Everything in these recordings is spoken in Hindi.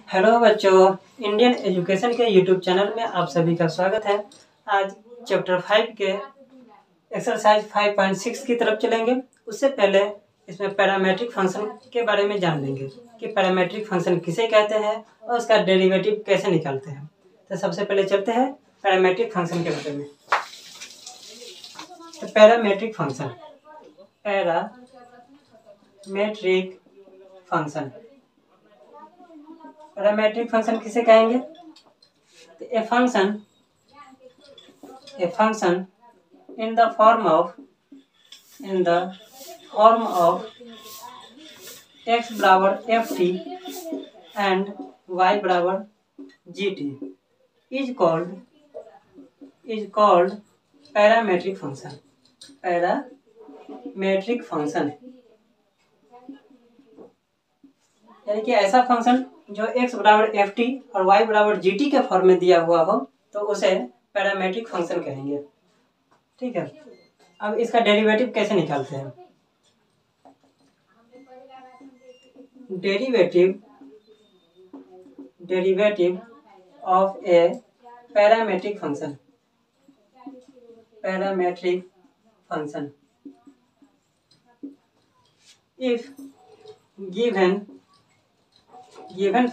हेलो बच्चों, इंडियन एजुकेशन के यूट्यूब चैनल में आप सभी का स्वागत है। आज चैप्टर 5 के एक्सरसाइज 5.6 की तरफ चलेंगे। उससे पहले इसमें पैरामेट्रिक फंक्शन के बारे में जान लेंगे कि पैरामेट्रिक फंक्शन किसे कहते हैं और उसका डेरिवेटिव कैसे निकालते हैं। तो सबसे पहले चलते हैं पैरामेट्रिक फंक्शन के बारे में। तो पैरामेट्रिक फंक्शन पैरामेट्रिक फंक्शन किसे कहेंगे? तो a function in the form of x बराबर ft and y बराबर gt is called parametric function. Parametric function यानी कि ऐसा फंक्शन जो x बराबर ft और y बराबर gt के फॉर्म में दिया हुआ हो तो उसे पैरामेट्रिक फंक्शन कहेंगे। ठीक है, अब इसका डेरिवेटिव कैसे निकालते हैं? Derivative of A parametric function if given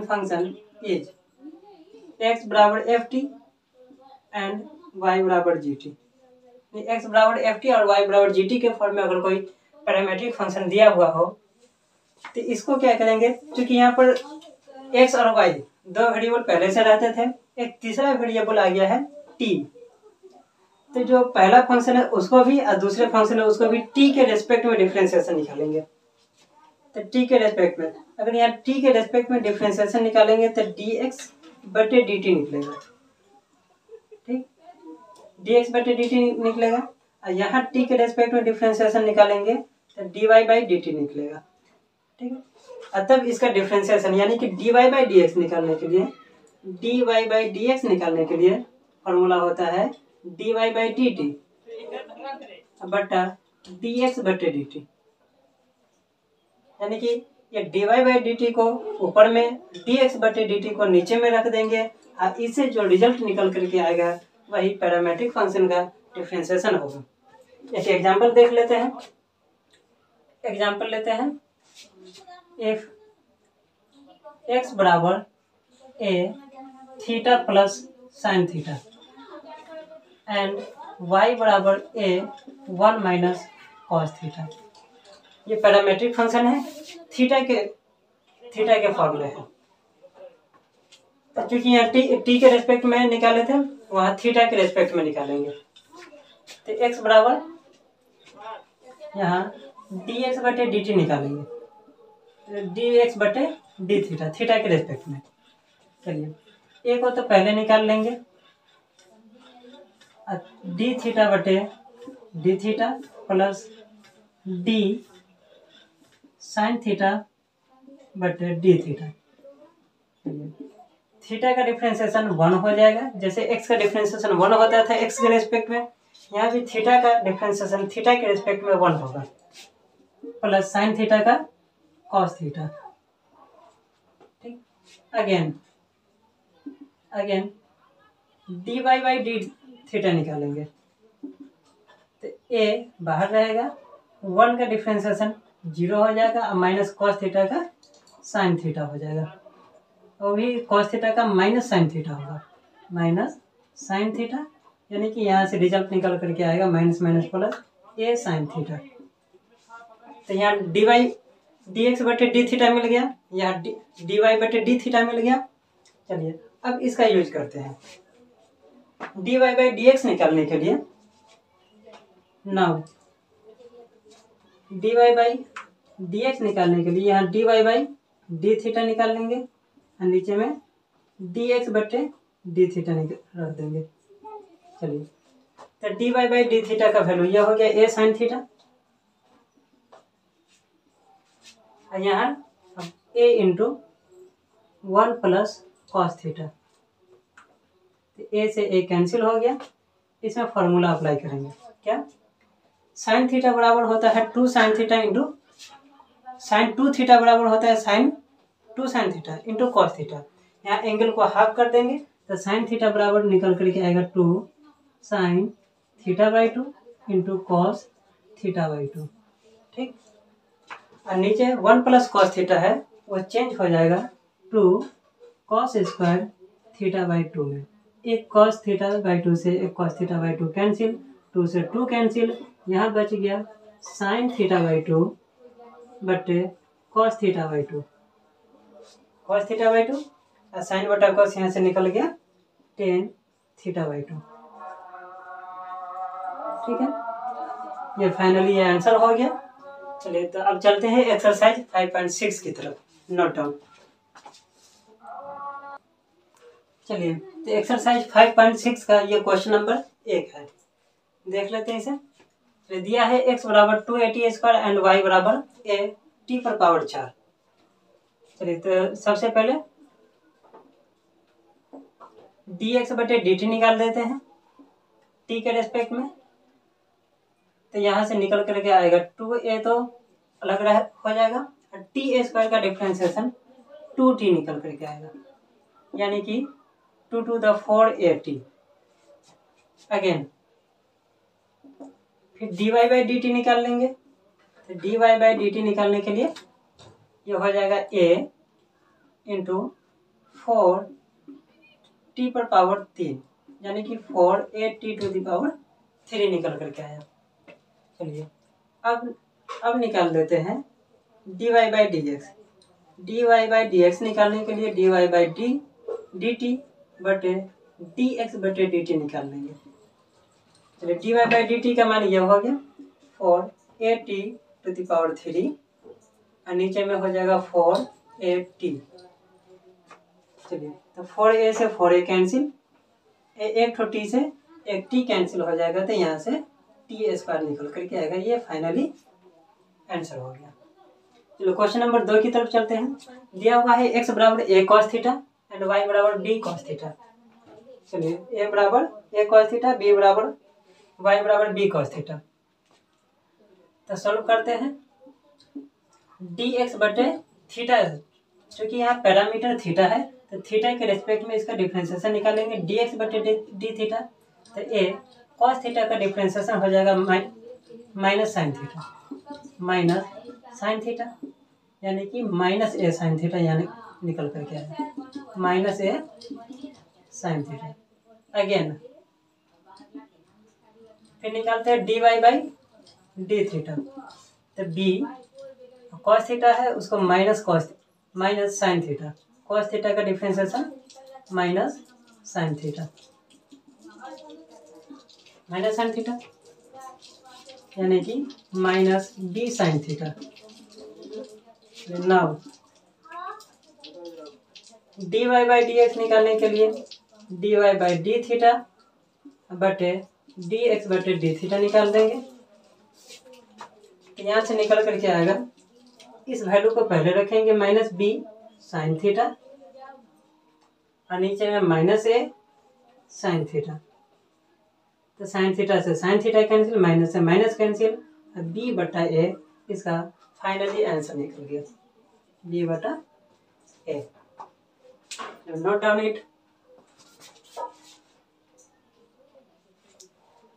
function is x बराबर ft एंड y बराबर gt। x बराबर ft और y बराबर gt के फॉर्म में अगर कोई पैरामेट्रिक फंक्शन दिया हुआ हो तो इसको क्या करेंगे? क्योंकि यहाँ पर x और y दो वेरिएबल पहले से रहते थे, एक तीसरा वेरिएबल आ गया है t। तो जो पहला फंक्शन है उसको भी और दूसरे फंक्शन है उसको भी t के रेस्पेक्ट में डिफरेंशिएशन निकालेंगे। तो t के रेस्पेक्ट में, अगर यहाँ t के रेस्पेक्ट में डिफरेंशिएशन निकालेंगे तो dx बटे dt निकलेगा। ठीक, dx बटे dt निकलेगा और यहाँ t के रेस्पेक्ट में डिफरेंशिएशन निकालेंगे तो dy बाई dt निकलेगा। ठीक है, और तब इसका डिफरेंशिएशन यानी कि dy बाई dx निकालने के लिए फॉर्मूला होता है dy बाई dt बटा dx बटे dt। यानी कि ये dy बाई dt को ऊपर में, dx बटे dt को नीचे में रख देंगे और इससे जो रिजल्ट निकल करके आएगा वही पैरामेट्रिक फंक्शन का डिफरेंशिएशन होगा। एक एग्जांपल देख लेते हैं। इफ x बराबर a theta plus sine theta and y बराबर a 1 माइनस कॉस थीटा। ये पैरामेट्रिक फंक्शन है, थीटा के फॉर्मूले है। तो क्योंकि यहाँ t के रेस्पेक्ट में निकाले थे वहाँ थीटा के रेस्पेक्ट में निकालेंगे। तो x बराबर यहाँ dx बटे dt निकालेंगे, dx बटे d थीटा के रेस्पेक्ट में। चलिए एक को तो पहले निकाल लेंगे, d थीटा बटे d theta plus d sine theta बटे d थीटा। थीटा का डिफरेंशिएशन 1 हो जाएगा, जैसे x का डिफरेंशिएशन 1 होता था x के रेस्पेक्ट में, यहाँ भी थीटा का डिफरेंशिएशन थीटा के रेस्पेक्ट में 1 होगा प्लस साइन थीटा का कॉस थीटा। ठीक, again dy by d theta निकालेंगे तो a बाहर रहेगा, 1 का डिफरेंशिएशन 0 हो जाएगा और माइनस कॉस थीटा का साइन थीटा हो जाएगा, और भी कॉस थीटा का माइनस साइन थीटा होगा, माइनस साइन थीटा। यानी कि यहाँ से रिजल्ट निकल करके आएगा minus minus plus a sine theta. तो यहाँ dx बटे डी थीटा मिल गया, यहाँ dy बटे डी थीटा मिल गया। चलिए अब इसका यूज करते हैं dy बाई dx निकालने के लिए। नाउ dy बाई dx निकालने के लिए यहाँ dy बाई डी थीटा निकाल लेंगे और नीचे में dx बटे डी थीटा रख देंगे। चलिए तो dy बाई डी थीटा का वैल्यू यह हो गया a साइन थीटा, और यहाँ a into 1 plus cos theta. तो a से a कैंसिल हो गया, इसमें फॉर्मूला अप्लाई करेंगे। क्या? साइन थीटा बराबर होता है 2 sine theta into sine 2 theta बराबर होता है sine 2 sine theta into cos theta. यहाँ एंगल को हाफ कर देंगे तो साइन थीटा बराबर निकल करके आएगा 2 sine theta by 2 into cos theta by 2। ठीक, और नीचे 1 प्लस कॉस थीटा है वो चेंज हो जाएगा 2 कॉस स्क्वायर थीटा बाई 2 में। एक कॉस थीटा बाई 2 से एक कॉस थीटा बाई 2 कैंसिल, 2 से 2 कैंसिल, यहाँ बच गया साइन थीटा बाई 2 बटे cos theta by 2। Cos theta by 2 और साइन बटा कॉस यहाँ से निकल गया टेन थीटा बाई 2। ठीक है, ये फाइनली ये आंसर हो गया। चलिए तो अब चलते हैं एक्सरसाइज 5.6 की तरफ, नोट डाउन। चलिए तो एक्सरसाइज 5.6 का ये क्वेश्चन नंबर 1 है, देख लेते हैं इसे। तो दिया है x बराबर 280 स्क्वायर एंड y बराबर a t पर पावर 4। चलिए तो सबसे पहले dx बटे dt निकाल देते हैं t के रेस्पेक्ट में। तो यहाँ से निकल करके आएगा 2a तो अलग हो जाएगा और t स्क्वायर का डिफ्रेंसिएशन 2t निकल करके आएगा, यानी कि 2 to the 4at। अगेन फिर dy बाई dt निकाल लेंगे। तो dy बाई dt निकालने के लिए ये हो जाएगा a इंटू 4t पर पावर 3, यानी कि 4at टू द पावर 3 निकल करके आया। चलिए अब निकाल देते हैं dy by dx। dy by dx निकालने के लिए dy बाई dt बटे dx बटे dt निकाल लेंगे। चलिए dy बाई dt का मान ये हो गया 4at टू द पावर 3 और नीचे में हो जाएगा 4at। चलिए तो 4a से 4a कैंसिल, एक तो t से एक t कैंसिल हो जाएगा, तो यहाँ से t स्क्वायर निकल करके आएगा। ये फाइनली आंसर हो गया। चलो क्वेश्चन नंबर 2 की तरफ चलते हैं। दिया हुआ है x बराबर a cos theta and y बराबर b cos थीटा। चलिए a बराबर a cos थीटा, b बराबर y बराबर b cos थीटा। तो सॉल्व करते हैं। dx बटे थीटा, क्योंकि यहाँ पैरामीटर थीटा है तो थीटा के रेस्पेक्ट में इसका डिफरेंशिएशन निकालेंगे dx बटे डी थीटा। तो a cos थीटा का डिफरेंशिएशन हो जाएगा minus sine theta, minus sine theta, यानी कि माइनस ए साइन थीटा, यानी निकल करके आएगा minus a sine theta. Again फिर निकालते हैं dy बाई डी थीटा। तो b cos थीटा है उसको minus sine theta, cos theta का differentiation minus sine theta, minus sine theta, यानी कि minus b sine theta. Now dy by dx निकालने के लिए dy बाई डी थीटा बटे dx बटे डी थीटा निकाल देंगे। तो यहाँ से निकल करके आएगा, इस वैल्यू को पहले रखेंगे माइनस b साइन थीटा और नीचे में माइनस a साइन थीटा। तो साइन थीटा से साइन थीटा कैंसिल, माइनस से माइनस कैंसिल, b बटा a इसका फाइनली आंसर निकल गया, b बटा a। Note down it.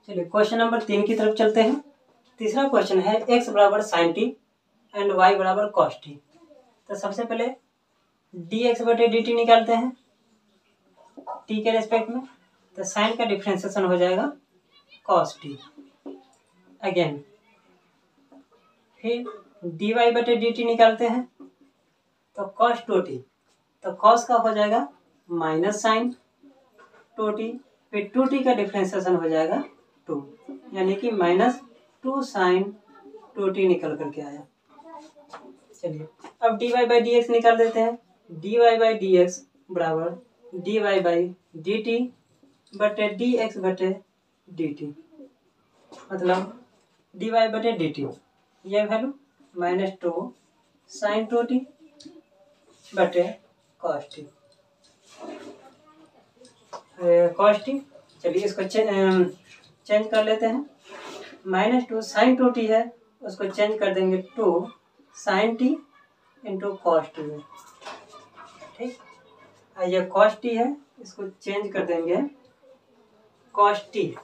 चलिए क्वेश्चन नंबर 3 की तरफ चलते हैं। तीसरा क्वेश्चन है x बराबर साइन टी एंड y बराबर कॉस टी। तो सबसे पहले dx बटे dt निकालते हैं t के रेस्पेक्ट में। तो साइन का डिफरेंशिएशन हो जाएगा कॉस टी। अगेन फिर dy बटे dt निकालते हैं तो कॉस टू टी, तो कॉस का हो जाएगा माइनस साइन टू टी, फिर टू टी का डिफरेंशिएशन हो जाएगा 2, यानी कि माइनस 2 साइन 2t निकल करके आया। चलिए अब dy बाई डी एक्स निकाल देते हैं। dy बाई डी एक्स बराबर dy बाई डी टी बटे डी एक्स बटे डी टी, मतलब dy बटे डी टी, यह वैल्यू -2 साइन 2t बटे कॉस टी। चलिए इसको चेंज कर लेते हैं। -2 साइन 2t है उसको चेंज कर देंगे 2 sine t into cos t है। ठीक, ये कॉस टी है, इसको चेंज कर देंगे कॉस टी।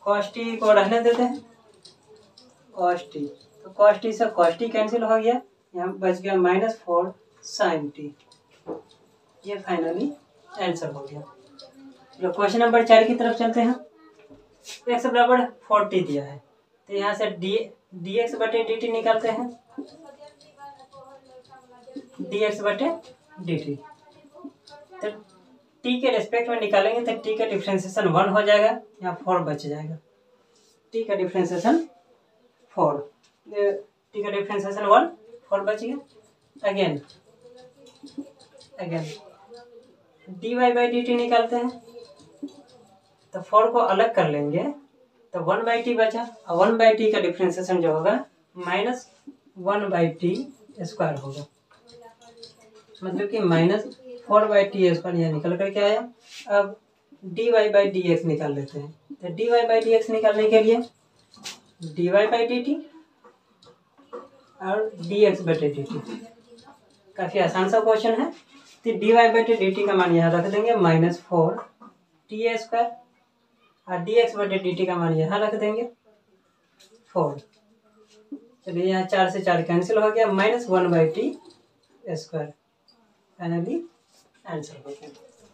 कॉस टी को रहने देते हैं कॉस टी, तो कॉस टी से कॉस टी कैंसिल हो गया, यहाँ बच गया -4 साइन टी। ये फाइनली आंसर हो गया। चलो क्वेश्चन नंबर 4 की तरफ चलते हैं। x बराबर 40 दिया है, तो यहाँ से dx बटे dt निकालते हैं। dx बटे dt, तो t के रेस्पेक्ट में निकालेंगे तो t का डिफरेंशिएशन 1 हो जाएगा, यहाँ 4 बच जाएगा। t का डिफरेंशिएशन 4, t का डिफरेंशिएशन 1, 4 बच गया। अगेन dy बाई dt निकालते हैं, तो 4 को अलग कर लेंगे तो 1/t बचा, और 1/t का डिफरेंशिएशन जो होगा -1/t² होगा, मतलब कि -4/t² यहाँ निकल करके आया। अब dy बाई dx निकाल लेते हैं, तो dy बाई dx निकालने के लिए dy बाई dt और dx बटे dt, काफ़ी आसान सा क्वेश्चन है। तो dy बटे dt का मान यहाँ रख देंगे -4t² और dx बटे dt का मान यहाँ रख देंगे 4। चलिए यहाँ 4 से 4 कैंसिल हो गया, -1/t²। फाइनली आंसर हो गया।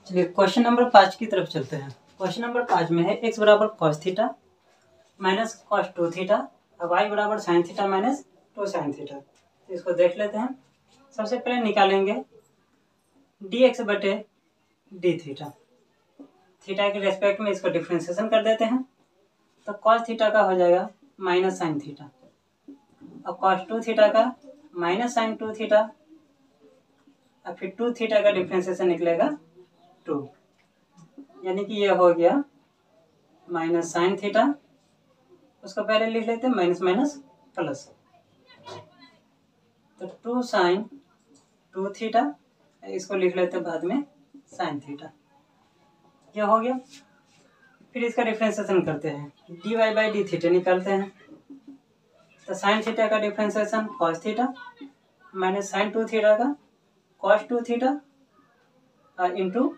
चलिए क्वेश्चन नंबर 5 की तरफ चलते हैं। क्वेश्चन नंबर 5 में है x बराबर cos theta minus cos 2 theta और y बराबर sin theta minus 2 sin theta. तो इसको देख लेते हैं। सबसे पहले निकालेंगे dx बटे डी थीटा, थीटा के रेस्पेक्ट में इसको डिफ्रेंशिएशन कर देते हैं, तो cos थीटा का हो जाएगा माइनस साइन थीटा, और cos 2 थीटा का माइनस साइन 2 थीटा, और फिर 2 थीटा का डिफ्रेंशिएशन निकलेगा 2, यानी कि ये हो गया माइनस साइन थीटा। उसको पहले लिख लेते हैं माइनस माइनस प्लस, तो 2 साइन 2 थीटा, इसको लिख लेते हैं बाद में साइन थीटा। क्या हो गया, फिर इसका डिफ्रेंशिएशन करते हैं, dy बाई डी थीटा निकालते हैं, तो साइन थीटा का differentiation cos theta minus sine 2 theta का cos 2 थीटा इंटू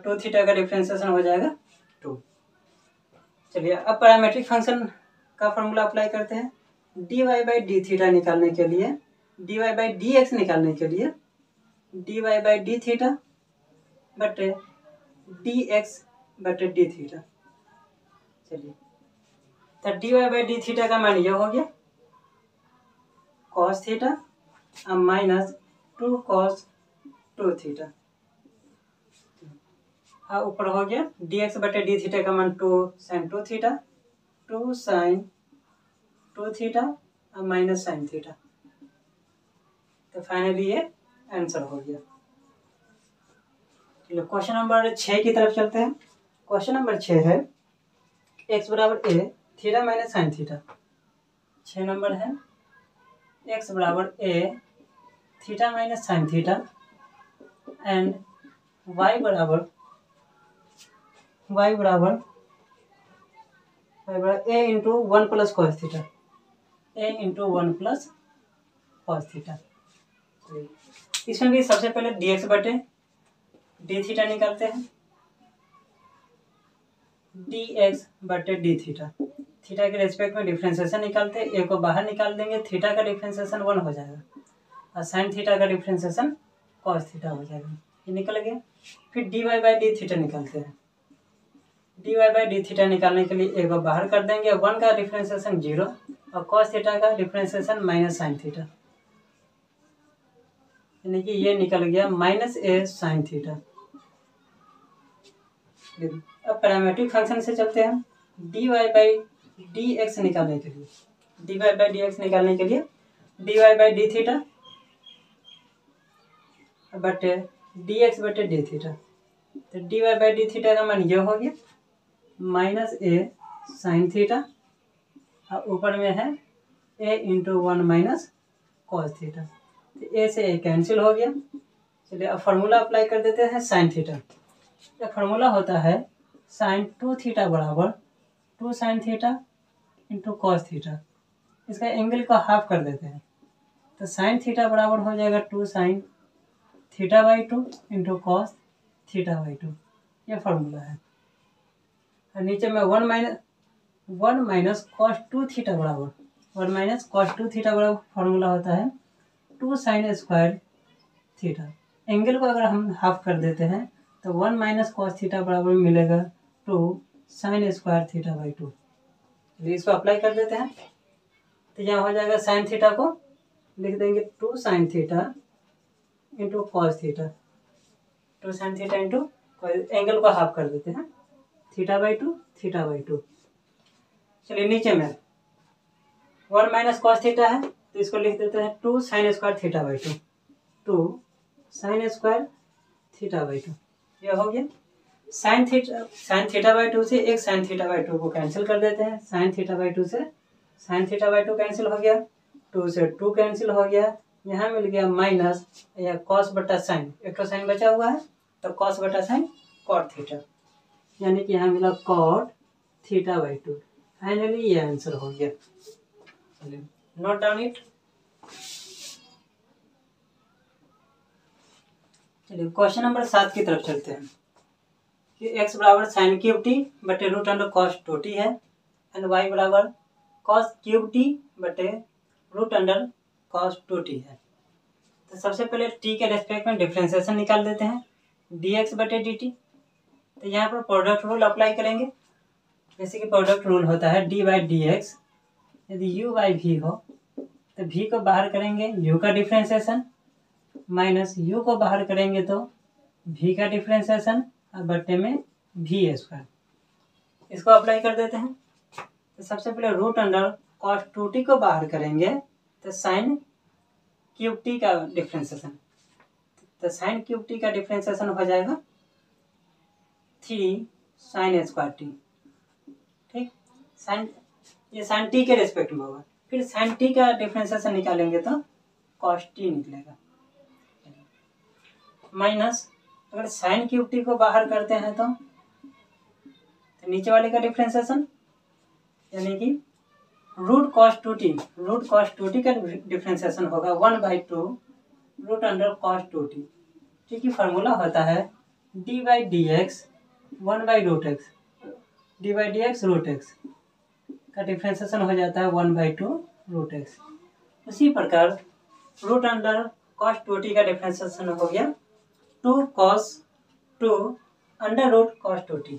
2 थीटा का डिफ्रेंशिएशन हो जाएगा 2। चलिए अब पैरामेट्रिक फंक्शन का फॉर्मूला अप्लाई करते हैं। dy बाई डी थीटा निकालने के लिए, dy बाई dx निकालने के लिए dy बाई डी थीटा बटे dx बटे डी थीटा। चलिए तो dy बाई डी थीटा का मान ये हो गया cos theta minus 2 cos 2 theta, हाँ ऊपर हो गया dx बटे डी थीटा का मान 2 sin 2 थीटा, 2 sin 2 थीटा और माइनस साइन थीटा। तो फाइनली ये आंसर हो गया। चलो क्वेश्चन नंबर 6 की तरफ चलते हैं। क्वेश्चन नंबर 6 है x बराबर a theta minus sine theta. 6 number है x बराबर a theta minus sine theta and y बराबर a into 1 plus cos theta, a into 1 plus cos theta. इसमें भी सबसे पहले dx बटे डी थीटा निकालते हैं, dx बटे डी थीटा, थीटा के रेस्पेक्ट में डिफ्रेंशिएशन निकालते हैं, a को बाहर निकाल देंगे, थीटा का डिफ्रेंशिएशन 1 हो जाएगा और साइन थीटा का डिफ्रेंशिएशन कॉस थीटा हो जाएगा, ये निकल गया। फिर dy बाई डी थीटा निकालते हैं, dy बाई डी थीटा निकालने के लिए a को बाहर कर देंगे, 1 का डिफ्रेंशिएशन 0 और कॉस थीटा का डिफ्रेंशिएशन माइनस साइन थीटा, यानी कि ये निकल गया माइनस a साइन थीटा। अब पैरामेट्रिक फंक्शन से चलते हैं। dy बाई dx निकालने के लिए, dy बाई dx निकालने के लिए dy बाई डी थीटा बटे dx बटे डी थीटा, तो dy बाई डी थीटा का मान ये हो गया माइनस a साइन थीटा और ऊपर में है a into 1 minus cos theta, तो a से a कैंसिल हो गया। चलिए अब फार्मूला अप्लाई कर देते हैं साइन थीटा। यह फार्मूला होता है साइन 2 थीटा बराबर 2 sine theta into cos theta, इसका एंगल को हाफ कर देते हैं, तो साइन थीटा बराबर हो जाएगा 2 sine theta by 2 into cos theta by 2। यह फॉर्मूला है। और नीचे में 1 माइनस कॉस 2 थीटा बराबर 1 माइनस कॉस 2 थीटा बराबर फॉर्मूला होता है 2 साइन स्क्वायर थीटा। एंगल को अगर हम हाफ कर देते हैं तो 1 माइनस कॉस थीटा बराबर मिलेगा 2 साइन स्क्वायर थीटा बाई 2। चलिए इसको अप्लाई कर देते हैं, तो यहाँ हो जाएगा साइन थीटा को लिख देंगे 2 sine theta into cos theta, 2 sine theta into angle को हाफ कर देते हैं थीटा बाई 2 थीटा बाई 2। चलिए नीचे में 1 माइनस कॉस थीटा है तो इसको लिख देते हैं 2 sine square theta by 2, 2 sine square theta by 2। यह हो गया। साइन थीटा बाई 2 से एक साइन थीटा बाई 2 को कैंसिल कर देते हैं। साइन थीटा बाई 2 से साइन थीटा बाई 2 कैंसिल हो गया, 2 से 2 कैंसिल हो गया, यहाँ मिल गया माइनस या कॉस बटा साइन, एक तो साइन बचा हुआ है तो कॉस बटा साइन कॉट थीटा, यानी कि यहाँ मिला कॉट थीटा बाई 2। फाइनली ये आंसर हो गया। चलिए नोट डाउन इट। चलिए क्वेश्चन नंबर 7 की तरफ चलते हैं कि x बराबर साइन क्यूब टी बटे रूट अंडर कॉस 2t है एंड y बराबर कॉस क्यूब टी बटे रूट अंडर कॉस 2t है। तो सबसे पहले t के रेस्पेक्ट में डिफ्रेंसिएशन निकाल देते हैं dx बटे dt। तो यहाँ पर प्रोडक्ट रूल अप्लाई करेंगे, जैसे कि प्रोडक्ट रूल होता है डी बाई डी एक्स। यदि u बाई v हो तो v को बाहर करेंगे u का डिफ्रेंसिएशन माइनस u को बाहर करेंगे तो v का डिफ्रेंसिएशन और बट्टे में v स्क्वायर। इसको अप्लाई कर देते हैं। तो सबसे पहले रूट अंडर कॉस 2t को बाहर करेंगे तो साइन क्यूब टी का डिफ्रेंसिएशन, तो साइन क्यूब टी का डिफ्रेंसिएशन हो जाएगा 3 साइन स्क्वायर टी। ठीक, साइन ये साइन टी के रेस्पेक्ट में होगा। फिर साइन टी का डिफ्रेंसिएशन निकालेंगे तो कॉस टी निकलेगा माइनस अगर साइन क्यूब टी को बाहर करते हैं तो नीचे वाले का डिफ्रेंसिएशन यानी कि रूट कॉस 2t का डिफ्रेंसिएशन होगा 1/2 रूट अंडर कॉस 2t। ठीक है, फार्मूला होता है d by d x 1/√x, d by d x root x का डिफ्रेंसिएशन हो जाता है 1/2√x। उसी प्रकार रूट अंडर कॉस 2t का डिफ्रेंसिएशन हो गया 2 cos 2 under root cos 2t।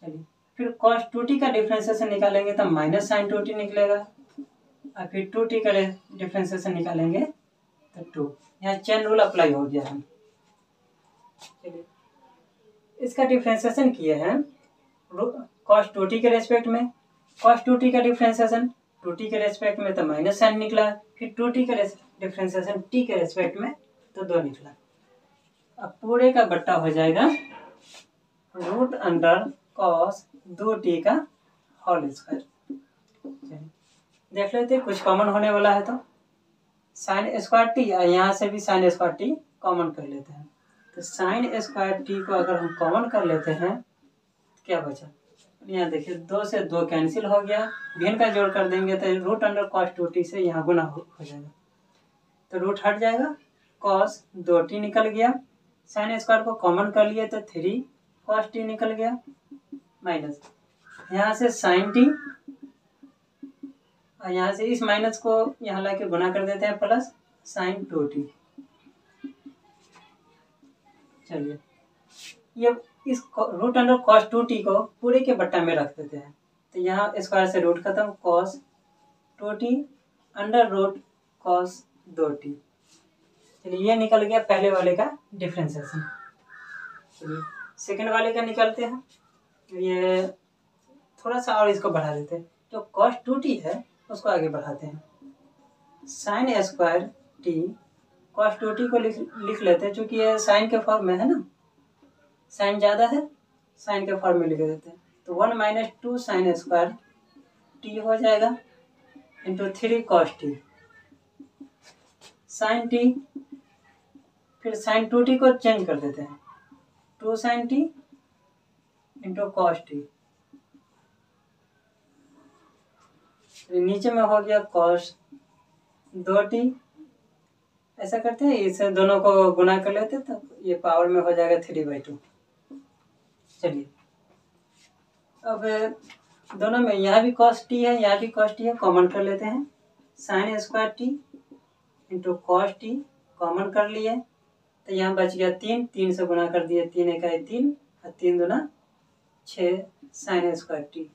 चलिए फिर cos 2t का डिफ्रेंसिएशन निकालेंगे तो माइनस साइन 2t निकलेगा और फिर 2t का डिफ्रेंसिएशन निकालेंगे तो 2। यहाँ चेन रूल अप्लाई हो गया है। चलिए इसका डिफ्रेंसिएशन किए हैं cos 2t के रेस्पेक्ट में, cos 2t का डिफ्रेंसिएशन 2t के रेस्पेक्ट में तो माइनस साइन निकला, फिर 2t का डिफ्रेंसिएशन t के रेस्पेक्ट में तो 2 निकला। अब पूरे का बट्टा हो जाएगा रूट अंडर कॉस 2t का होल स्क्वायर। देख लेते कुछ कॉमन होने वाला है तो साइन स्क्वायर टी, यहाँ से भी साइन स्क्वायर टी कॉमन कर लेते हैं। तो साइन स्क्वायर टी को अगर हम कॉमन कर लेते हैं तो क्या बचा, यहाँ देखिए 2 से 2 कैंसिल हो गया, भिन्न का जोड़ कर देंगे तो रूट अंडर कॉस 2t से यहाँ गुना हो जाएगा तो रूट हट जाएगा, कॉस 2t निकल गया, साइन स्क्वायर को कॉमन कर लिए तो 3 कॉस टी निकल गया माइनस यहाँ से साइन टी और यहाँ से इस माइनस को यहाँ लाके गुना कर देते हैं प्लस साइन 2t। चलिए ये इस रूट अंडर कॉस 2t को पूरे के बट्टा में रख देते हैं तो यहाँ स्क्वायर से रूट खत्म, cos 2t under root cos 2t। चलिए ये निकल गया पहले वाले का डिफ्रेंसिएशन। चलिए सेकंड वाले का निकालते हैं। ये थोड़ा सा और इसको बढ़ा देते हैं, जो कॉस 2t है उसको आगे बढ़ाते हैं। Sine square T cos 2t को लिख लेते हैं, चूँकि ये साइन के फॉर्म में है ना, साइन ज़्यादा है, साइन के फॉर्म में लिख देते हैं तो 1 माइनस 2 साइन स्क्वायर टी हो जाएगा into 3 cos t sine t. फिर साइन 2t को चेंज कर देते हैं 2 sine t into cos t. नीचे में हो गया कॉस 2t। ऐसा करते हैं, इसे दोनों को गुना कर लेते हैं तो ये पावर में हो जाएगा 3/2। चलिए अब दोनों में यहाँ भी cos t है, यहाँ भी cos t है, कॉमन कर लेते हैं। sin square T into cos T common कर लिए तो यहाँ बच गया 3, 3 से गुना कर दिए, 3 इकाई 3 और 3 दूना 6 sin स्क्वायर टी।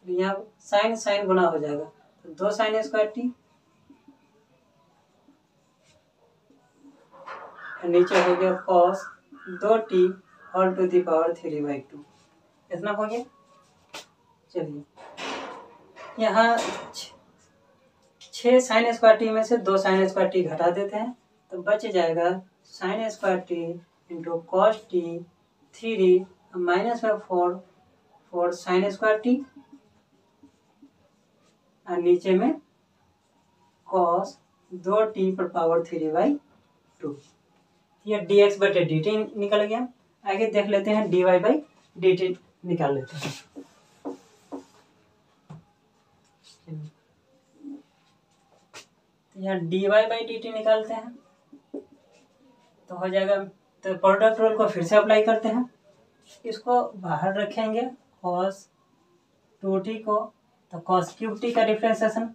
यहाँ साइन साइन गुना हो जाएगा तो 2 sin स्क्वायर टी, नीचे हो गया cos 2t whole to the power 3/2। इतना हो गया। चलिए यहाँ 6 sin स्क्वायर टी में से 2 sin स्क्वायर टी घटा देते हैं तो बच जाएगा sin square T into cos T 3 minus में 4 sin स्क्वायर टी और नीचे में cos 2t पर पावर 3/2। ये dx बटे dt निकल गया। आगे देख लेते हैं dy/dt निकाल लेते हैं। यहाँ dy/dt निकालते हैं तो हो जाएगा, तो प्रोडक्ट रूल को फिर से अप्लाई करते हैं। इसको बाहर रखेंगे cos 2t को, तो cos क्यूब टी का डिफ्रेंसिएशन,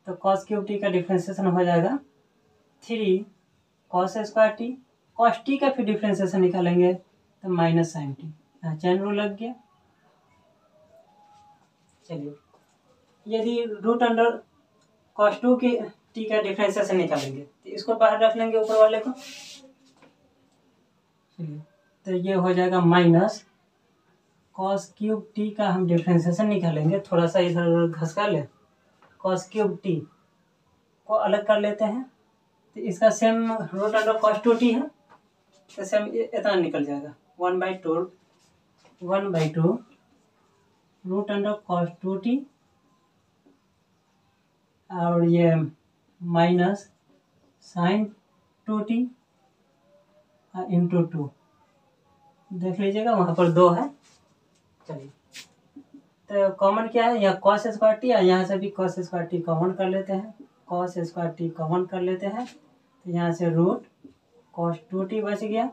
तो cos क्यूब टी का डिफ्रेंसिएशन हो जाएगा 3 cos square T. cos T का फिर डिफ्रेंसिएशन निकालेंगे तो माइनस sin टी। यहाँ चैन रूल लग गया। चलिए यदि रूट अंडर cos 2 की टी का डिफ्रेंसिएशन निकालेंगे तो इसको बाहर रख लेंगे ऊपर वाले को। चलिए तो ये हो जाएगा माइनस cos क्यूब टी का हम डिफ्रेंसिएशन निकालेंगे। थोड़ा सा इधर घसका ले, cos क्यूब टी को अलग कर लेते हैं तो इसका same root under cos 2t है तो सेम इतना निकल जाएगा 1/2 रूट अंडर cos 2t और ये माइनस sin 2t इंटू 2। देख लीजिएगा वहाँ पर 2 है। चलिए तो कॉमन क्या है, यहाँ cos स्क्वायर टी और यहाँ से भी cos स्क्वायर टी कॉमन कर लेते हैं। cos स्क्वायर टी कॉमन कर लेते हैं तो यहाँ से रूट cos 2t बच गया।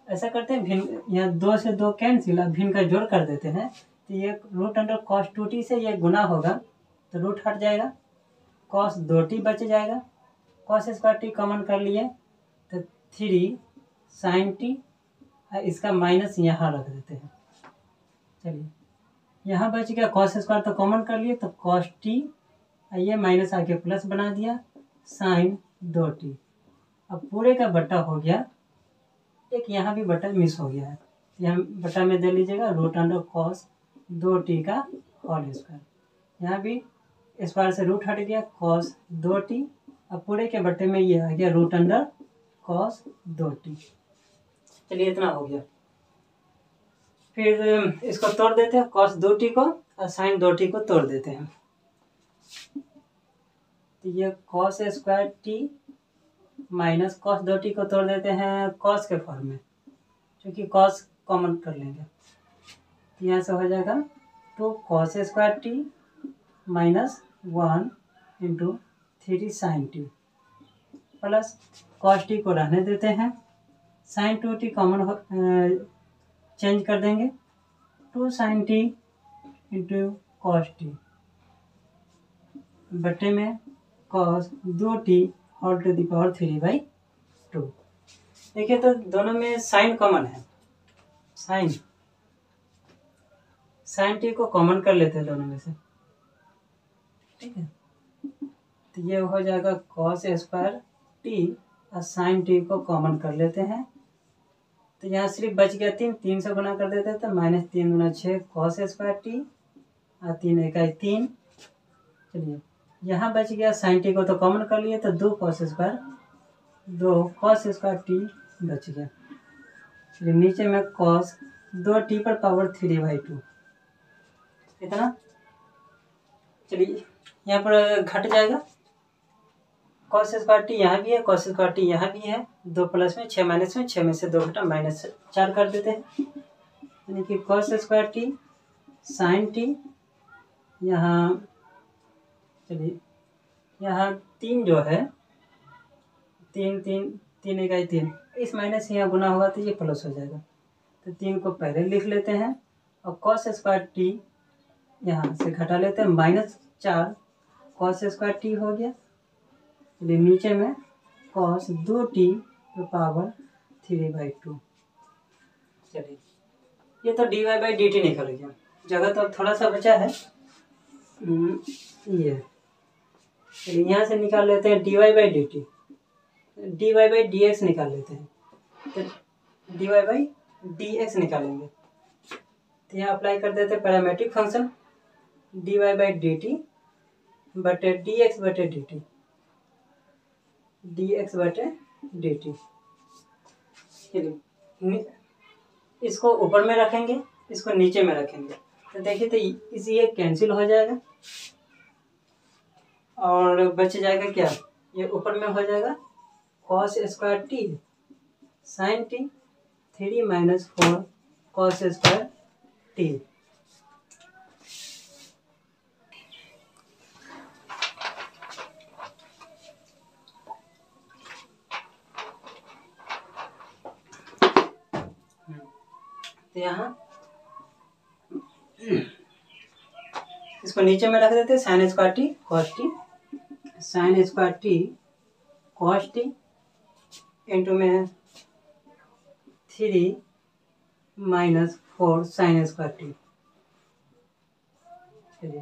ऐसा करते हैं भिन्न, यहाँ 2 से 2 कैंसिल, अब भिन्न का जोड़ कर देते हैं तो ये रूट अंडर cos 2t से ये गुना होगा तो रूट हट जाएगा, cos 2t बच जाएगा। cos स्क्वायर टी कॉमन कर लिए तो 3 sin t, इसका माइनस यहाँ रख देते हैं। चलिए यहाँ बच गया cos स्क्वायर तो कॉमन कर लिए तो cos t, ये माइनस आके प्लस बना दिया sin 2t। अब पूरे का बट्टा हो गया, एक यहाँ भी बट्टा मिस हो गया है, यहाँ बट्टा में दे लीजिएगा रूट अंडर cos 2t का होल स्क्वायर। यहाँ भी स्क्वायर से रूट हट गया cos 2t, अब पूरे के बट्टे में ये आ गया रूट अंडर cos 2t। चलिए इतना हो गया। फिर इसको तोड़ देते हैं, cos 2t को और sin 2t को तोड़ देते हैं तो ये cos square t minus cos 2t को तोड़ देते हैं cos के फॉर्म में, क्योंकि cos कॉमन कर लेंगे तो यहाँ से हो जाएगा 2 cos square t minus 1 into 3 sin t plus cos t को रहने देते हैं, sin 2t कॉमन चेंज कर देंगे 2 sin t into cos t बटे में cos 2t whole to the power 3/2। देखिए तो दोनों में साइन कॉमन है, साइन टी को कॉमन कर लेते हैं दोनों में से, ठीक है। तो ये हो जाएगा cos स्क्वायर टी और साइन टी को कॉमन कर लेते हैं तो यहाँ सिर्फ बच गया 3 से गुना कर देते हैं तो माइनस 3 गुना 6 cos स्क्वायर टी और 3 इकाई 3। चलिए यहाँ बच गया साइन टी को तो कॉमन कर लिए तो 2 cos स्क्वायर टी बच गया। चलिए नीचे में cos 2t पर पावर 3/2 इतना। चलिए यहाँ पर घट जाएगा, cos स्क्वायर टी यहाँ भी है, cos स्क्वायर टी यहाँ भी है, 2 प्लस में 6 माइनस में 6 में से 2 घटा माइनस 4 कर देते हैं, यानी कि cos square t sine t यहाँ चलिए यहाँ 3 जो है, 3 3 3 इकाई 3, इस माइनस से यहाँ गुना होगा तो ये प्लस हो जाएगा। तो 3 को पहले लिख लेते हैं और cos स्क्वायर टी यहाँ से घटा लेते हैं, -4 cos स्क्वायर टी हो गया। चलिए नीचे में cos 2t तो पावर 3/2। चलिए ये तो dy/dt निकल गया, जगह तो अब थोड़ा सा बचा है। ये चलिए यहाँ से निकाल लेते हैं dy/dt, dy/dx निकाल लेते हैं, तो dy/dx निकालेंगे तो यहाँ अप्लाई कर देते हैं पैरामेट्रिक फंक्शन dy/dt बटे dx/dt, dx/dt। चलिए इसको ऊपर में रखेंगे, इसको नीचे में रखेंगे तो देखिए तो इसी ये कैंसिल हो जाएगा और बच जाएगा क्या, ये ऊपर में हो जाएगा cos square T sin t 3 - 4 cos square T. तो यहाँ इसको नीचे में रख देते हैं sin square T cos T, sin square T cos T into में 3 - 4 sin स्क्वायर टी। चलिए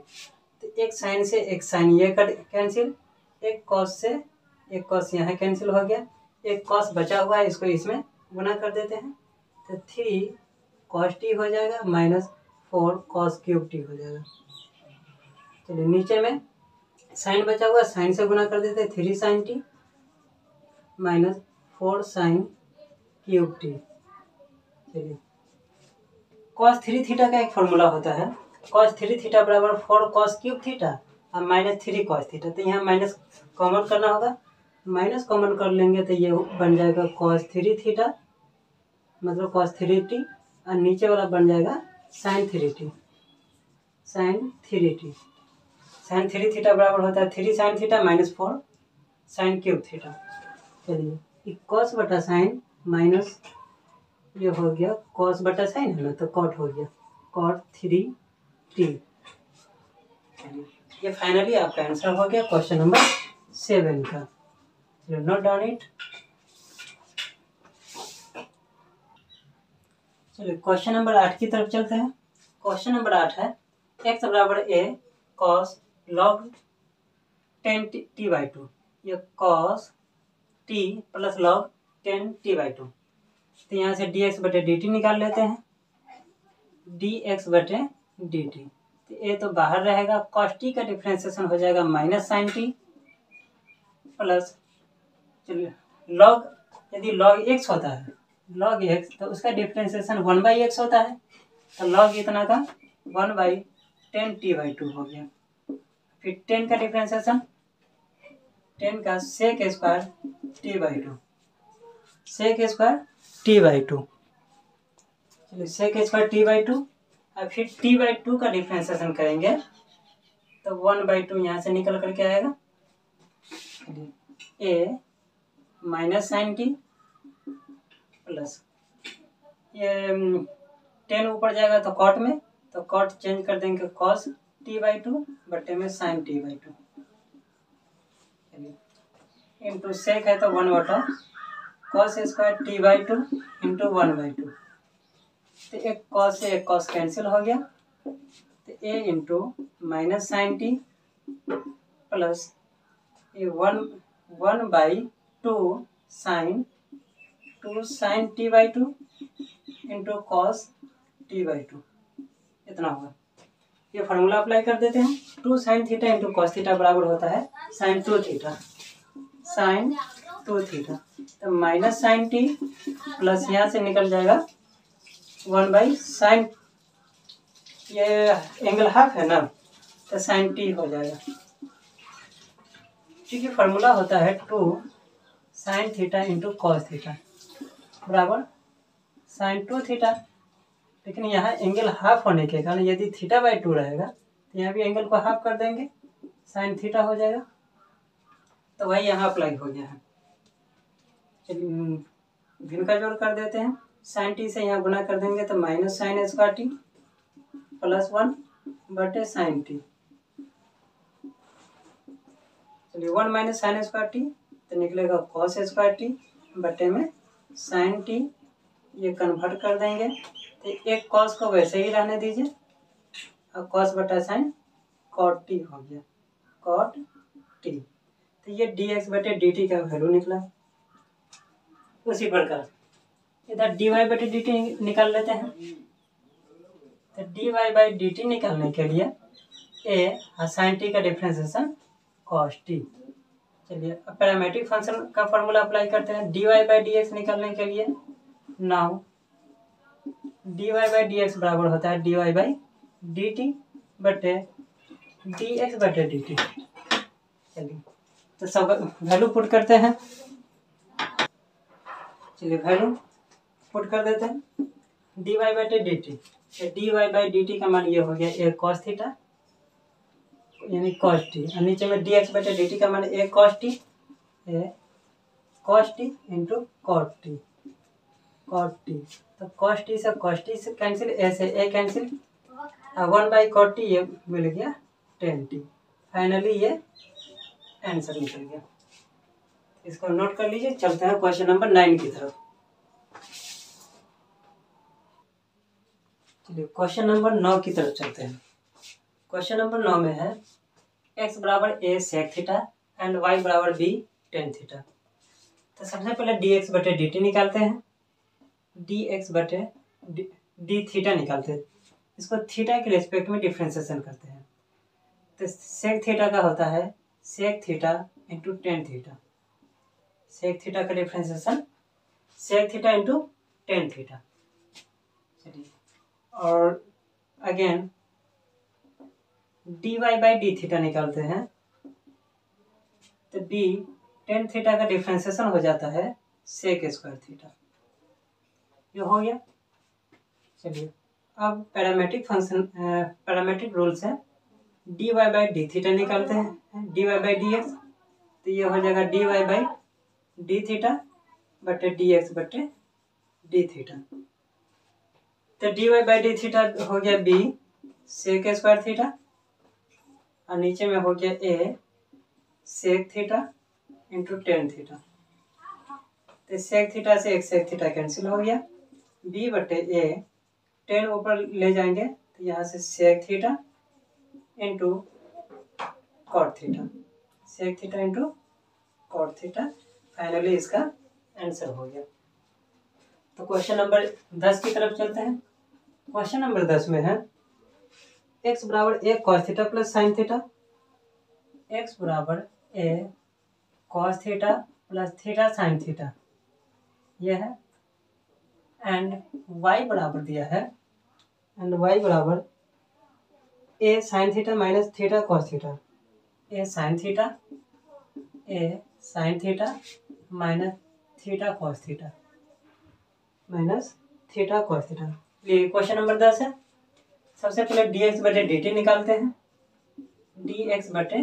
तो एक साइन से एक साइन ये कट कैंसिल, एक कॉस से एक कॉस यहाँ कैंसिल हो गया, एक कॉस बचा हुआ है इसको इसमें गुना कर देते हैं तो 3 cos टी हो जाएगा -4 cos क्यूब टी हो जाएगा। चलिए नीचे में साइन बचा हुआ, साइन से गुना कर देते हैं 3 sin T -4 sin cube T. चलिए cos 3 थीटा का एक फॉर्मूला होता है, cos 3 थीटा बराबर 4 cos क्यूब थीटा और -3 cos थीटा। तो यहाँ माइनस कॉमन करना होगा, माइनस कॉमन कर लेंगे तो ये बन जाएगा cos 3 थीटा मतलब cos 3t और नीचे वाला बन जाएगा sin 3t, sin 3t। sin 3 theta बराबर होता है 3 sin theta -4 sin cube theta. चलिए cos बटा साइन माइनस ये हो गया cos बटा साइन है ना तो cot हो गया cot 3t। ये फाइनली आपका आंसर हो गया क्वेश्चन नंबर 7 का। Note down it. चलिए क्वेश्चन नंबर 8 की तरफ चलते हैं। क्वेश्चन नंबर 8 है x बराबर a cos log 10t/2, ये cos t plus log 10t/2। तो यहाँ से dx/dt निकाल लेते हैं, dx/dt। तो ये तो बाहर रहेगा, cos t का डिफ्रेंसिएशन हो जाएगा -sin t प्लस, चलिए log, यदि log x होता है log x तो उसका डिफ्रेंसिएशन 1/x होता है, तो log इतना का 1/10t/2 हो गया। फिर 10 का डिफ्रेंसिएशन 10 का sec square t/2, sec square t/2। चलिए sec स्क्वायर t/2 और फिर t/2 का डिफ्रेंसिएशन करेंगे तो 1/2 यहाँ से निकल करके आएगा। a -sin t प्लस ये 10 ऊपर जाएगा तो कॉट में, तो कॉट चेंज कर देंगे cos t/2 बटे में sin t/2 इंटू सेक है तो 1/, cos स्क्वायर t/2 इंटू 1/2। तो एक cos से एक cos कैंसिल हो गया, तो a into -sin t plus ये 1/2 sin t/2 into cos t/2 इतना होगा। ये फार्मूला अप्लाई कर देते हैं, 2 sin theta into cos theta बराबर होता है sin 2 थीटा, sin 2 थीटा। तो -sin t प्लस यहाँ से निकल जाएगा 1/sin, ये एंगल हाफ है ना तो sin t हो जाएगा, क्योंकि फार्मूला होता है 2 sin theta into cos theta बराबर sin 2 थीटा। लेकिन यहाँ एंगल हाफ होने के कारण यदि थीटा/2 रहेगा तो यहाँ भी एंगल को हाफ कर देंगे, साइन थीटा हो जाएगा। तो वही यहाँ अप्लाई हो गया है। चलिए भिन्न का जोड़ कर देते हैं। साइन टी से यहाँ गुना कर देंगे तो minus sine square T plus 1 बटे साइन टी। चलिए 1 माइनस साइन स्क्वायर टी तो निकलेगा कॉस स्क्वायर टी बटे में साइन टी। ये कन्वर्ट कर देंगे तो एक कॉस को वैसे ही रहने दीजिए और कॉस बटा साइन कॉट टी हो गया, कॉट टी। तो ये डी एक्स बटे डी टी का वैल्यू निकला। उसी प्रकार इधर डी वाई बटे डी टी निकाल लेते हैं। तो d y by d t निकालने के लिए ए साइन टी का डिफ्रेंसिएशन कॉस टी। चलिए अब पैरामेट्रिक फंक्शन का फॉर्मूला अप्लाई करते हैं। D y by d x निकालने के लिए now d y by d x बराबर होता है d y by d t बटे डी एक्स बटे डी टी। चलिए तो सब वैल्यू पुट करते हैं। चलिए वैल्यू पुट कर देते हैं। डी वाई बटे d t, d y by d t का मान ये हो गया ए कॉस थीटा यानी कॉस टी, और नीचे में डी एक्स बटे डी टी का मान a cos t into cot t, cot t. तो कॉस टी से कैंसिल, ऐसे a cancel, 1 by cot t ये मिल गया 10 टी। फाइनली ये आंसर निकल गया। इसको नोट कर लीजिए। चलते हैं क्वेश्चन नंबर 9 की तरफ। चलिए क्वेश्चन नंबर 9 की तरफ चलते हैं। क्वेश्चन नंबर 9 में है x बराबर a sec theta and y बराबर b tan थीटा। तो सबसे पहले dx बटे dt निकालते हैं। dx बटे d थीटा निकालते हैं। इसको थीटा के रेस्पेक्ट में डिफ्रेंसिएशन करते हैं। तो सेक थीटा का होता है sec theta into tan theta. Sec theta का differentiation sec theta into tan theta. चलिए और again d y by d theta निकालते हैं। तो डी टेन थीटा का डिफ्रेंसिएशन हो जाता है सेक स्क्वायर थीटा। ये हो गया। चलिए अब पैरामेट्रिक रूल से d y by d theta निकालते हैं। D y by d x, तो ये हो जाएगा d y by d theta बटे डी एक्स बटे डी थीटा। तो d y by d theta हो गया बी सेक स्क्वायर थीटा, और नीचे में हो गया a sec theta into tan theta. तो सेक थीटा से एक सेक थीटा कैंसिल हो गया। बी बटे ए, टेन ऊपर ले जाएंगे तो यहाँ से sec theta into cot theta, sec theta into cot theta. Finally इसका आंसर हो गया। तो क्वेश्चन नंबर 10 की तरफ चलते हैं। क्वेश्चन नंबर 10 में है x बराबर a cos theta plus sine theta. x बराबर a cos theta plus theta sine theta यह है, एंड y बराबर दिया है, एंड y बराबर a sine theta minus theta cos theta. A sine theta minus theta cos theta minus theta cos theta. ये क्वेश्चन नंबर 10 है। सबसे पहले डी एक्स बटे डी टी निकालते हैं। डी एक्स बटे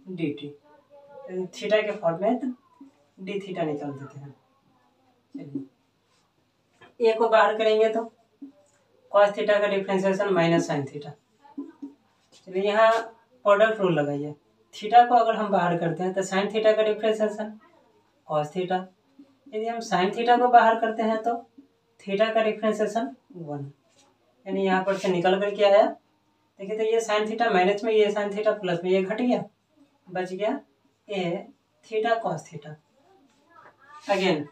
डी टी, थीटा के फॉर्म में तो डी थीटा निकाल देते हैं। चलिए ए को बाहर करेंगे तो कॉस थीटा का डिफ्रेंसिएशन माइनस साइन थीटा। चलिए यहाँ प्रोडक्ट रूल लगाइए। थीटा को अगर हम बाहर करते हैं तो साइन थीटा का डिफ्रेंसिएशन कॉस थीटा। यदि हम साइन थीटा को बाहर करते हैं तो थीटा का डिफ्रेंसिएशन 1, यानी यहाँ पर से निकल कर क्या आया, देखिए तो ये साइन थीटा माइनस में, ये साइन थीटा प्लस में, ये घट गया, बच गया a theta cos theta. Again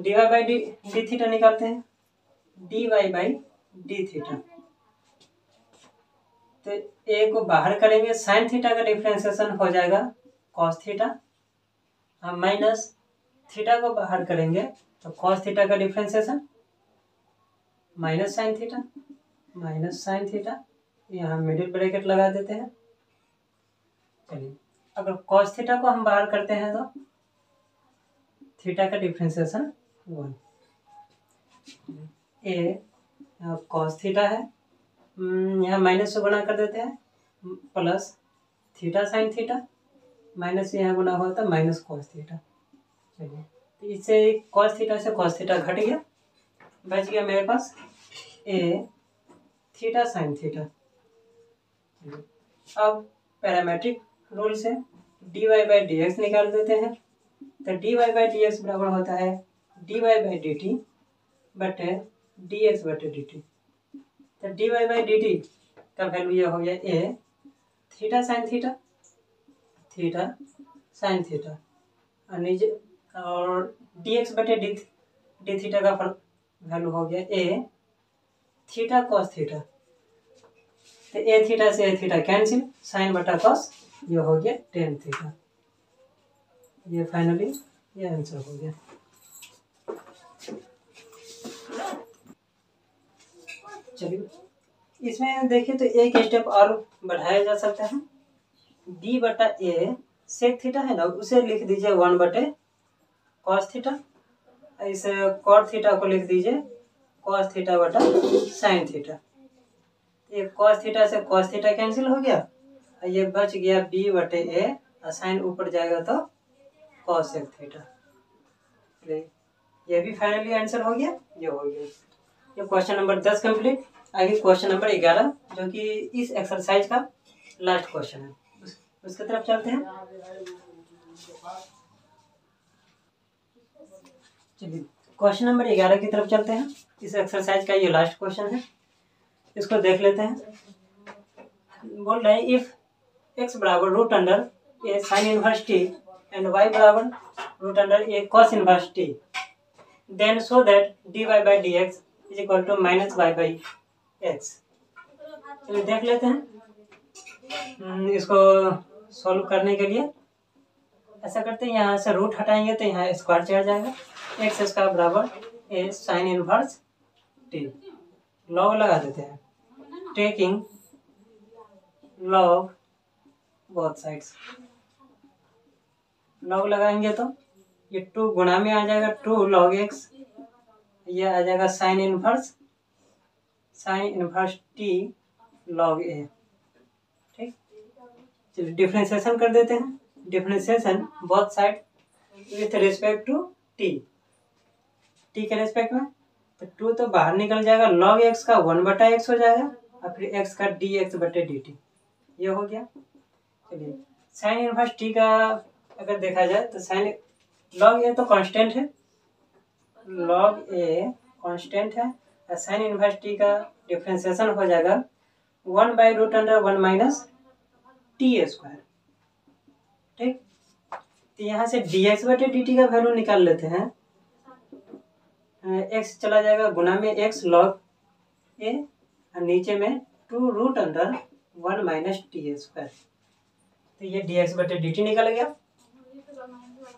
d y by d theta निकालते हैं। D y by d theta, तो ए को बाहर करेंगे, साइन थीटा का डिफ्रेंसिएशन हो जाएगा कॉस थीटा, माइनस थीटा को बाहर करेंगे तो कॉस थीटा का डिफ्रेंसिएशन माइनस साइन थीटा, यहाँ मिडिल ब्रैकेट लगा देते हैं। चलिए अगर कॉस थीटा को हम बाहर करते हैं तो थीटा का डिफ्रेंसिएशन 1, ए कॉस थीटा है यहाँ माइनस से गुना कर देते हैं, plus theta sine theta, minus से यहाँ गुना हुआ था माइनस कॉस थीटा। चलिए, तो इससे कॉस थीटा से कॉस थीटा घट गया, बच गया मेरे पास ए थीटा साइन थीटा। अब पैरामेट्रिक रूल से d y by d x निकाल देते हैं। तो d y by d x बराबर होता है d y by d t बटे डी एक्स बटे डी टी। तो d y by d t का वैल्यू ये हो गया a theta sine theta, theta sine theta, और नीचे और डी एक्स बटे डी थीटा का वैल्यू हो गया ए थीटा कॉस थीटा। तो ए थीटा से ए थीटा कैंसिल, साइन बटा कॉस, ये हो गया टेन थीटा। ये फाइनली ये आंसर हो गया। चलिए, इसमें देखिए तो एक स्टेप और बढ़ाया जा सकता है। डी बटा ए सेक थीटा है ना, उसे लिख दीजिए 1 बटे कॉस थीटा, इसे कॉट थीटा को लिख दीजिए कॉस थीटा बटा साइन थीटा। ये कॉस थीटा से कॉस थीटा कैंसिल हो गया, और ये बच गया बी बटे ए, और साइन ऊपर जाएगा तो कॉस सेक थीटा। ये भी फाइनली आंसर हो गया, ये हो गया। ये क्वेश्चन नंबर 10 कंप्लीट। आगे क्वेश्चन नंबर 11 जो कि इस एक्सरसाइज का लास्ट क्वेश्चन है, उसकी तरफ चलते हैं। चलिए, क्वेश्चन नंबर 11 की तरफ चलते हैं। इस एक्सरसाइज का ये लास्ट क्वेश्चन है, इसको देख लेते हैं। बोल रहे हैं इफ x बराबर root under a sine inverse t and y बराबर root under a cos inverse t, then show that dy by d x is equal to minus y by x. चलिए देख लेते हैं। इसको सॉल्व करने के लिए ऐसा करते हैं, यहाँ से रूट हटाएंगे तो यहाँ स्क्वायर चढ़ जाएगा, एक्स स्क्वायर बराबर a sine inverse t. Log लगा देते हैं, taking log both sides. Log लगाएंगे तो ये 2 गुणा में आ जाएगा 2 लॉग एक्स, ये आ जाएगा sine inverse t log a. ठीक, चलिए डिफरेंशिएशन कर देते हैं। Differentiation both side with respect to t, t के रिस्पेक्ट में, तो 2 तो बाहर निकल जाएगा, लॉग एक्स का 1 बटा एक्स हो जाएगा, और फिर एक्स का डी एक्स बटे डी टी, ये हो गया। चलिए, साइन इनवर्स टी का अगर देखा जाए तो साइन लॉग ए तो कांस्टेंट है, लॉग ए कांस्टेंट है, और साइन इनवर्स टी का डिफरेंशिएशन हो जाएगा 1 by root under 1 minus t square. ठीक, तो यहाँ से डी एक्स बटे डी टी का वैल्यू निकाल लेते हैं। एक्स चला जाएगा गुना में एक्स लॉग ए, और नीचे में 2 root under 1 minus t square. तो ये डी एक्स बटे डी टी निकल गया।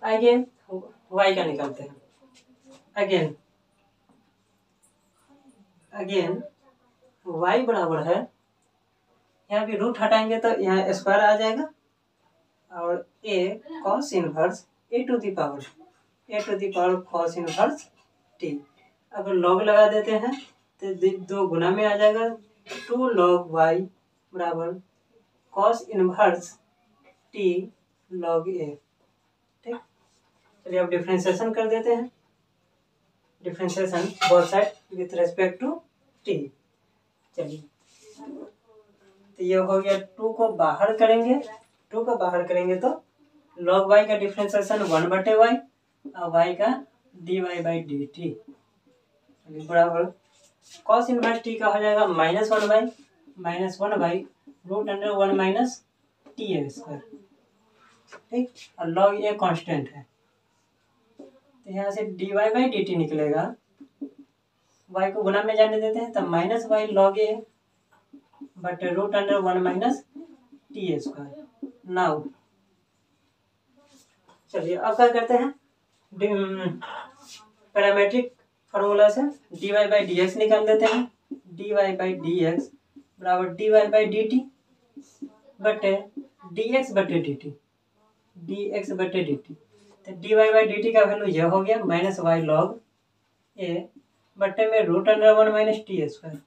अगेन वाई का निकालते हैं। अगेन वाई बराबर है, यहाँ भी रूट हटाएंगे तो यहाँ स्क्वायर आ जाएगा, और a cos inverse a to the power cos inverse t. अगर लॉग लगा देते हैं तो 2 गुना में आ जाएगा 2 लॉग वाई बराबर cos inverse t log a. ठीक, चलिए अब डिफरेंशिएशन कर देते हैं। Differentiation both side with respect to t. चलिए, तो ये हो गया 2 को बाहर करेंगे तो लॉग वाई का डिफरेंशिएशन 1 बटे वाई, और वाई का d y by d t बराबर कॉस इनवर्स टी का हो जाएगा -1 by root under 1 minus t square. ठीक, और लॉग ए कांस्टेंट है, तो यहाँ से d y by d t निकलेगा, वाई को गुना में जाने देते हैं, तो माइनस वाई लॉग ए बटे root under 1 minus t square. Now चलिए अब क्या करते हैं, पैरामेट्रिक फार्मूला से d y by d x निकाल देते हैं। D y by d x बराबर d y by d t बटे डी एक्स बटे डी टी, तो d y by d t का वैल्यू यह हो गया माइनस वाई लॉग ए बटे में root under 1 minus t square.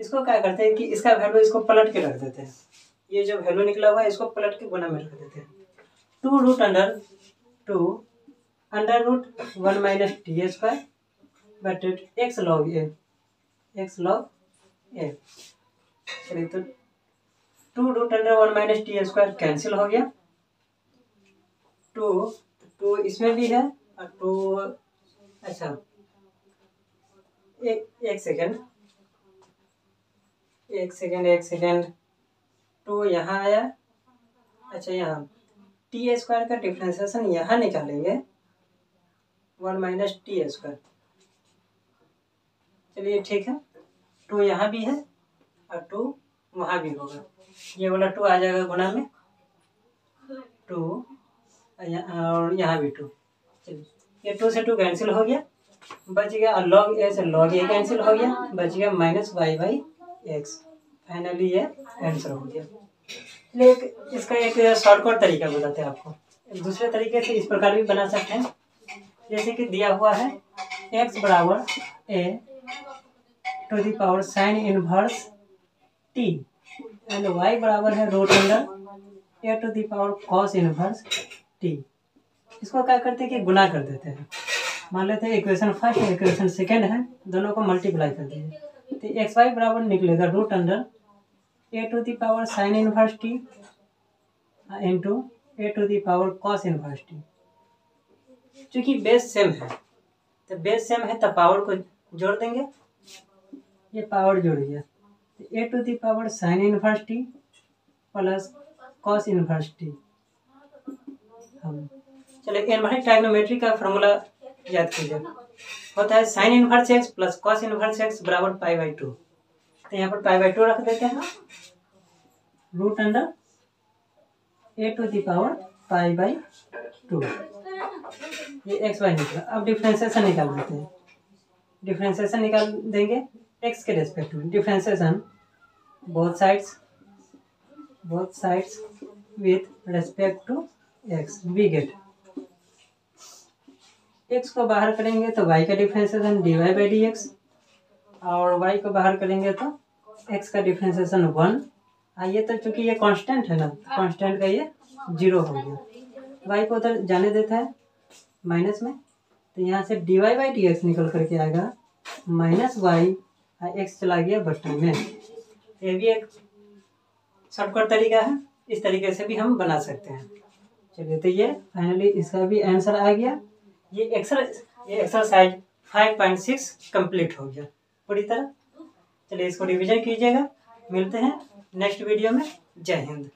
इसको क्या करते हैं कि इसका वैल्यू इसको पलट के रख देते हैं, ये जो वैल्यू निकला हुआ है इसको पलट के गुना में रख देते हैं। 2√2 under root 1 minus t square बट x log a, x log a. चलिए तो 2√1 माइनस टी स्क्वायर कैंसिल हो गया, 2 इसमें भी है और 2, अच्छा एक सेकेंड 2 यहाँ आया, अच्छा यहाँ टी स्क्वायर का डिफ्रेंसिएशन यहाँ निकालेंगे 1 माइनस टी स्क्वायर। चलिए ठीक है, 2 यहाँ भी है और 2 वहाँ भी होगा, ये वाला 2 आ जाएगा गुना में, 2 और यहाँ भी 2। चलिए ये 2 से 2 कैंसिल हो गया, बच गया और लॉग ए से लॉग ए कैंसिल हो गया, बच गया minus y by x. Finally ये आंसर हो गया। चलिए इसका एक शॉर्टकट तरीका बताते हैं आपको, दूसरे तरीके से इस प्रकार भी बना सकते हैं। जैसे कि दिया हुआ है x बराबर a to the power sine inverse t and y बराबर है root under a to the power cos inverse t। इसको क्या करते हैं कि गुना कर देते हैं। मान लेते हैं इक्वेशन फर्स्ट और इक्वेशन सेकेंड है, दोनों को मल्टीप्लाई कर देंगे तो एक्स वाई बराबर निकलेगा root under a to the power sine inverse t into a to the power cos inverse t। चूँकि बेस सेम है तो बेस सेम है तो पावर को जोड़ देंगे, ये पावर जुड़ गया तो a to the power sine inverse t plus cos inverse t। हम चलिए इनवर्स ट्राइगोनोमेट्री का फॉर्मूला याद कीजिए, होता है sine inverse x plus cos inverse x बराबर पाई बाई 2। तो यहाँ पर पाई बाई 2 रख देते हैं, root under a to the power pi by 2। ये एक्स वाई निकला। अब डिफ्रेंसिएशन निकाल देते हैं, डिफ्रेंसिएशन निकाल देंगे एक्स के रेस्पेक्ट में, differentiation both sides with respect to x. We get x को बाहर करेंगे तो वाई का differentiation d y by d x, और वाई को बाहर करेंगे तो एक्स का डिफ्रेंसिएशन 1। ये तो चूंकि ये कांस्टेंट है ना, कांस्टेंट का ये 0 हो गया। वाई को उधर जाने देता है माइनस में, तो यहाँ से d y by d x निकल करके आएगा माइनस वाई, एक्स चला गया बटन में। ये भी एक शॉर्टकट तरीका है, इस तरीके से भी हम बना सकते हैं। चलिए तो ये फाइनली इसका भी आंसर आ गया। ये एक्सरसाइज 5.6 कंप्लीट हो गया पूरी तरह। चलिए इसको रिवीजन कीजिएगा, मिलते हैं नेक्स्ट वीडियो में। जय हिंद।